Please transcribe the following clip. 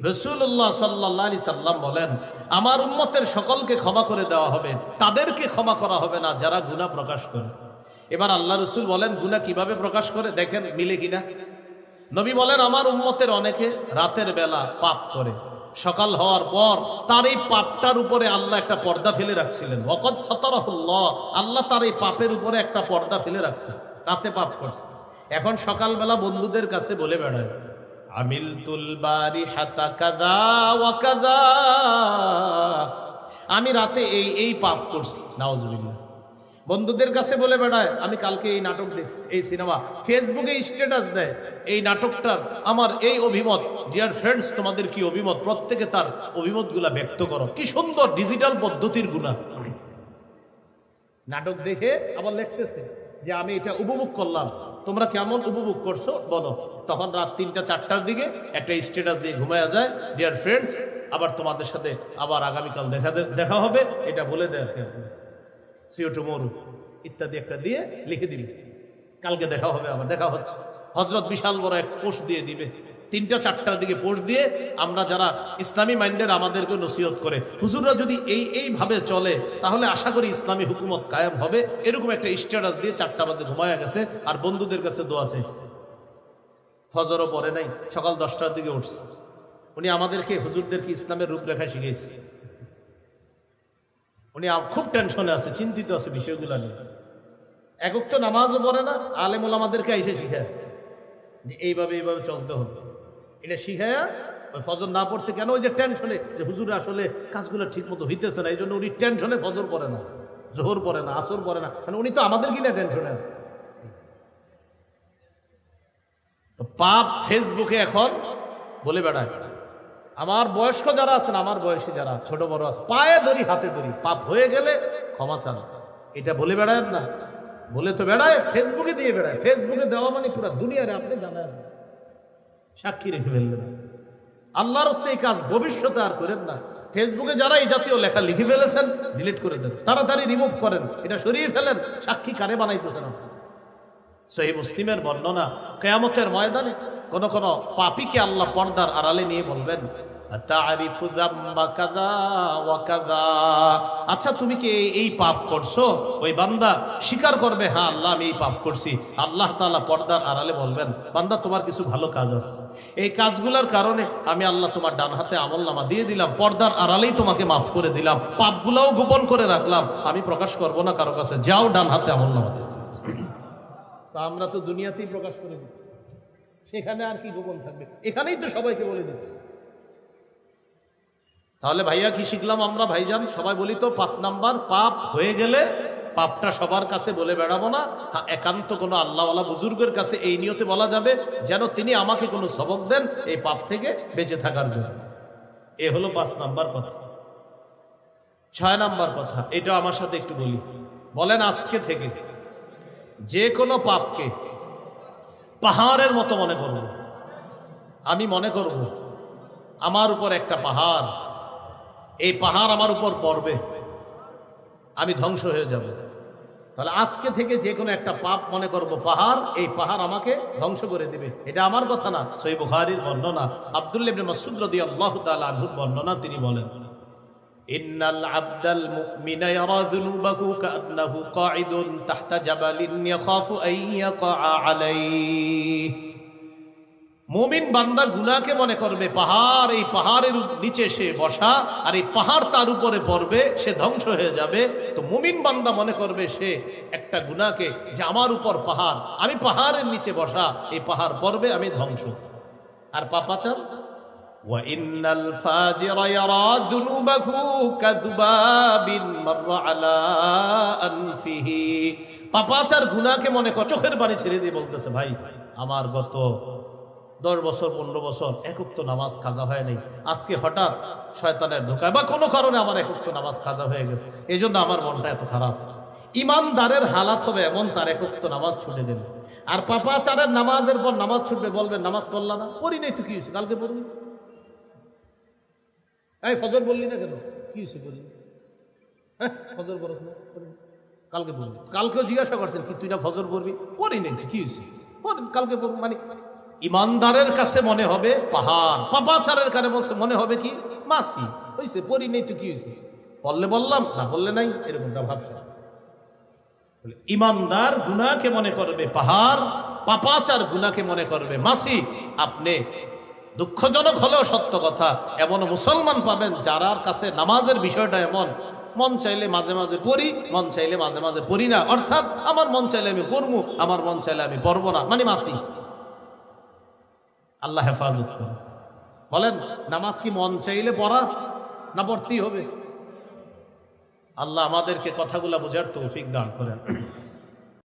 রাসূলুল্লাহ সাল্লাল্লাহু আলাইহি সাল্লাম বলেন, আমার উম্মতের সকলকে ক্ষমা করে দেওয়া হবে, তাদেরকে ক্ষমা করা হবে না যারা গুনাহ প্রকাশ করে। এবার আল্লাহ রসুল বলেন গুনাহ কিভাবে প্রকাশ করে, দেখেন মিলে কিনা। নবী বলেন, আমার উম্মতের অনেকে রাতের বেলা পাপ করে, সকাল হওয়ার পর তার এই পাপটার উপরে আল্লাহ একটা পর্দা ফেলে রাখছিলেন। ওয়াকাদ সাতারাহুল্লাহ, আল্লাহ তার এই পাপের উপরে একটা পর্দা ফেলে রাখছে, রাতে পাপ করছে। এখন সকালবেলা বন্ধুদের কাছে বলে বেড়ায়, আমিলতুল বারিহাতা কাযা ওয়া কাযা, আমি রাতে এই পাপ করছি, নাউজুবিল্লাহ। বন্ধুদের কাছে বলে বেড়ায়, আমি কালকে এই নাটক দেখছি, এই সিনেমা। ফেসবুকে স্ট্যাটাস দেয়, এই নাটকটার আমার এই অভিমত। ডিয়ার ফ্রেন্ডস, তোমাদের কি অভিমত? প্রত্যেকে তার অভিমতগুলা ব্যক্ত করো। কি সুন্দর ডিজিটাল পদ্ধতির গুনাহ। নাটক দেখে আবার লিখতেছে যে আমি এটা উপভোগ করলাম, তোমরা কেমন উপভোগ করছো বলো। তখন রাত 3টা-4টার দিকে একটা স্ট্যাটাস দিয়ে ঘুমায়া যায়, ডিয়ার ফ্রেন্ডস, আবার তোমাদের সাথে আবার আগামীকাল দেখা হবে, এটা বলে দেয় সিও টুমরু ইত্যাদি একটা দিয়ে লিখে দিল, কালকে দেখা হবে, আবার দেখা হচ্ছে। হজরত বিশাল বড় এক পোস্ট দিয়ে দিবে, 3টা-4টার দিকে পোস্ট দিয়ে। আমরা যারা ইসলামী মাইন্ডের, আমাদেরকে নসিহত করে, হুজুররা যদি এইভাবে চলে তাহলে আশা করি ইসলামী হুকুমত কায়েম হবে। এরকম একটা স্ট্যাটাস দিয়ে 4টা বাজে ঘুমায়া গেছে, আর বন্ধুদের কাছে দোয়া চাইছে। ফজরও পড়ে নাই, সকাল 10টার দিকে উঠছে। উনি আমাদেরকে, হুজুরদেরকে ইসলামের রূপরেখা শিখেছে। উনি খুব টেনশনে আছে, চিন্তিত আছে বিষয়গুলো নিয়ে। একক তো নামাজও পড়ে না, আলেম ওলামাদেরকে এসে শিখায় যে এইভাবে চলতে হবে। এটা শিখায়া ওই ফজর না পড়ছে কেন, ওই যে টেনশনে, যে হুজুর আসলে কাজগুলো ঠিক মতো হইতেছে না, এই জন্য উনি টেনশনে ফজর পড়ে না, জোহর পড়ে না, আসর পড়ে না, মানে উনি তো আমাদের কিনা টেনশনে আছে। তো পাপ ফেসবুকে এখন বলে বেড়ায়। আমার বয়স্ক যারা আছেন, আমার বয়সী যারা ছোট বড় আছে, পায়ে ধরি হাতে ধরি, পাপ হয়ে গেলে ক্ষমা চান, এটা বলে বেড়ায় না। বলে তো বেড়ায়, ফেসবুকে দিয়ে বেড়ায়। ফেসবুকে দেওয়া মানে পুরো দুনিয়ারে আপনি জানেন, সাক্ষী রেখে ফেললেন। আল্লাহর রাস্তায় এই কাজ ভবিষ্যতে আর করেন না। ফেসবুকে যারা এই জাতীয় লেখা লিখে ফেলেছেন, ডিলিট করে দেন, তাড়াতাড়ি রিমুভ করেন, এটা সরিয়ে ফেলেন। সাক্ষী কারে বানাইতেছেন আপনি? সহিহ মুসলিমের বর্ণনা, কিয়ামতের ময়দানে কোন কোন পাপীকে আল্লাহ পর্দার আড়ালে নিয়ে বলবেন, তারিফু যাম্বা কাযা ওয়া কাযা, আচ্ছা তুমি কি এই পাপ করছো? ওই বান্দা স্বীকার করবে, হ্যাঁ আল্লাহ আমি এই পাপ করছি। আল্লাহ তাআলা পর্দার আড়ালে বলবেন, বান্দা তোমার কিছু ভালো কাজ আছে, এই কাজগুলোর কারণে আমি আল্লাহ তোমার ডান হাতে আমলনামা দিয়ে দিলাম, পর্দার আড়ালেই তোমাকে মাফ করে দিলাম, পাপগুলোও গোপন করে রাখলাম, আমি প্রকাশ করব না কারো কাছে, যাও ডান হাতে আমলনামা দিয়ে। তা আমরা তো দুনিয়াতেই প্রকাশ করে দিই, সেখানে আর কি গোপন থাকবে? এখানেই তো সবাইকে বলে দিই। তাহলে ভাইয়া কি শিখলাম আমরা? ভাইজান সবাই বলি তো, 5 নাম্বার, পাপ হয়ে গেলে পাপটা সবার কাছে বলে বেড়াবো না। হ্যাঁ, একান্ত কোনো আল্লাহওয়ালা বুজুর্গের কাছে এই নিয়তে বলা যাবে যেন তিনি আমাকে কোনো সবক দেন এই পাপ থেকে বেঁচে থাকার জন্য। এ হলো 5 নাম্বার কথা। 6 নাম্বার কথা, এটা আমার সাথে একটু বলি। বলেন, আজকে থেকে যে কোনো পাপকে পাহাড়ের মতো মনে করব। আমি মনে করব আমার উপর একটা পাহাড়, এই পাহাড় আমার উপর পড়বে, আমি ধ্বংস হয়ে যাব। তাহলে আজকে থেকে যে কোনো একটা পাপ মনে করব পাহাড়, এই পাহাড় আমাকে ধ্বংস করে দিবে। এটা আমার কথা না, সহিহ বুখারীর বর্ণনা, আব্দুল্লাহ ইবনে মাসউদ রাদিয়াল্লাহু তাআলা আনহুর বর্ণনা। তিনি বলেন, ইন্নাল আবদাল মুমিনা ইয়ারা যুনুবাহু কাআন্নাহু কাঈদুন তাহতা জাবালিন ইয়াখাফু আন ইয়াকা আলাইহি। মুমিন বান্দা গুনাহকে মনে করবে পাহাড়, এই পাহাড়ের নিচে সে বসা, আর এই পাহাড় তার উপরে পড়বে, সে ধ্বংস হয়ে যাবে। তো মুমিন বান্দা মনে করবে সে একটা গুনাহকে, যে আমার উপর পাহাড়, আমি পাহাড়ের নিচে বসা, এই পাহাড় পড়বে, আমি ধ্বংস। আর পাপাচার, ওয়া ইন্নাল ফাজিরা ইয়ারা যুনুবাহু কাযুবাবিন মাররা আলা আনফিহি। পাপাচার গুনাহকে মনে কর, চোখের পানি ছেড়ে দিয়ে বলতেছে, ভাই আমার গত 10 বছর 15 বছর একক্ত নামাজ কাজা হয় নাই, আজকে হঠাৎ শয়তানের ধোঁকায় বা কোনো কারণে আমার একক্ত নামাজ কাজা হয়ে গেছে, এই জন্য আমার মনটা এত খারাপ। ইমানদারের হালাত হবে এমন, তার একক্ত নামাজ ছুটে দেবে। আর পাপাচারের নামাজের পর নামাজ ছুটবে, বলবেন নামাজ পড়লা না? পড়ি নাই তো কি হয়েছে, কালকে পড়বি। এই ফজর বললি না কেন? কি হয়েছে পড়ি? হ্যাঁ, ফজর পড়ছ না, কালকে পড়বি। কালকেও জিজ্ঞাসা করছেন কি তুই না ফজর পড়বি? পড়ি নাই, কি হয়েছে? কালকে পড়বি মানে ইমানদারের কাছে মনে হবে পাহাড়, পাপাচারের কাছে মনে হবে কি মাসি। হয়েছে, পড়ি নেই তো কি হয়েছে, বললে বললাম, না বললে নাই, এরকমটা ভাবছে। ইমানদার গুনাহকে মনে করবে পাহাড়, পাপাচার গুনাহকে মনে করবে মাসি। আপনি দুঃখজনক হলেও সত্য কথা, এমন মুসলমান পাবেন যারার কাছে নামাজের বিষয়টা এমন, মন চাইলে মাঝে মাঝে পড়ি, মন চাইলে মাঝে মাঝে পড়ি না, অর্থাৎ আমার মন চাইলে আমি পড়বো, আমার মন চাইলে আমি পড়বো না, মানে মাসি। আল্লাহ হেফাজত করে। বলেন, নামাজ কি মন চাইলে পড়া, না পড়তেই হবে? আল্লাহ আমাদেরকে কথাগুলা বোঝার তৌফিক দান করেন।